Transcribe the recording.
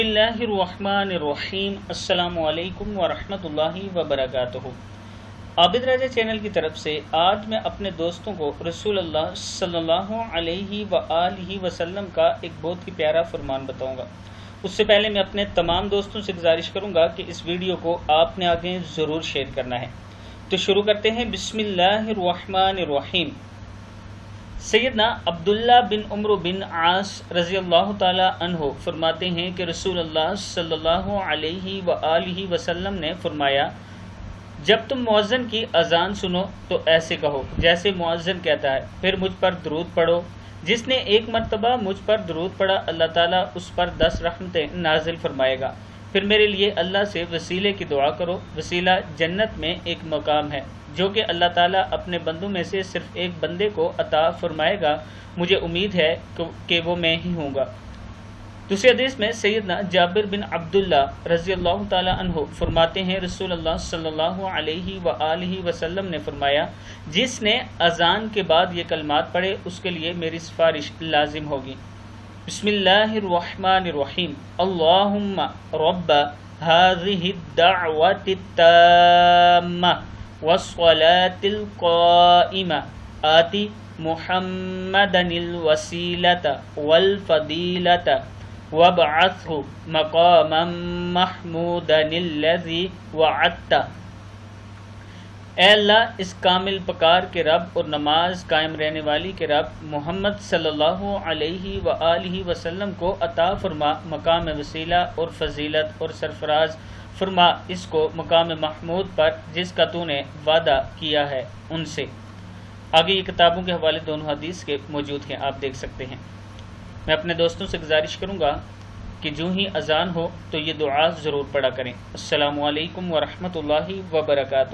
बिस्मिल्लाहिर्रहमानिर्रहीम। अस्सलाम वालेकुम वरहमतुल्लाहि वबरकातुहू। आबिद राजा चैनल की तरफ से आज मैं अपने दोस्तों को रसूल अल्लाह सल्लल्लाहु अलैहि वआलिहि वसल्लम का एक बहुत ही प्यारा फरमान बताऊंगा। उससे पहले मैं अपने तमाम दोस्तों से गुजारिश करूंगा कि इस वीडियो को आपने आगे ज़रूर शेयर करना है। तो शुरू करते हैं। बिस्मिल्लाहिर्रहमानिर्रहीम। सैयदना अब्दुल्ला बिन उम्र बिन आस रज़ी अल्लाह ताला अन्हो फरमाते हैं कि रसूल अल्लाह सल्लल्लाहु अलैहि वआलिहि वसल्लम ने फरमाया, जब तुम मुअज्जिन की अजान सुनो तो ऐसे कहो जैसे मुअज्जिन कहता है, फिर मुझ पर दरूद पढ़ो। जिसने एक मर्तबा मुझ पर दरूद पढ़ा अल्लाह ताला उस पर 10 रहमतें नाजिल फरमाएगा। फिर मेरे लिए अल्लाह से वसीले की दुआ करो। वसीला जन्नत में एक मकाम है जो कि अल्लाह ताला अपने बंदों में से सिर्फ एक बंदे को अता फरमाएगा। मुझे उम्मीद है कि वो मैं ही हूँगा। दूसरी हदीस में सैयदना जाबिर बिन अब्दुल्ला रज़ी अल्लाह ताला अन्हु फरमाते हैं, रसूल अल्लाह सल्लल्लाहु अलैहि वआलिहि वसल्लम ने फरमाया, जिसने अजान के बाद ये कलमात पढ़े उसके लिए मेरी सिफारिश लाजिम होगी। बिस्मिल्लाहिर्रहमानिर्रहीम। अल्लाहुम्मा रब्ब हाज़िहि दअवतित ताम्मा वस्सलातिल क़ाइमा आति मुहम्मदनिल वसीलता वल फदीलता वबअथहु मक़ामम महमूदनिल्लज़ी वअदता। ऐ अल्लाह, इस कामिल पकार के रब और नमाज कायम रहने वाली के रब मोहम्मद सल्लल्लाहु अलैहि वआलिहि वसल्लम को अता फरमा मकाम वसीला और फजीलत और सरफराज फरमा इसको मकाम महमूद पर जिसका तूने वादा किया है उनसे। आगे ये किताबों के हवाले दोनों हदीस के मौजूद हैं, आप देख सकते हैं। मैं अपने दोस्तों से गुजारिश करूँगा कि जो ही अजान हो तो ये दुआ ज़रूर पढ़ा करें। अस्सलामु अलैकुम वरहमतुल्लाहि वबरकातुहू।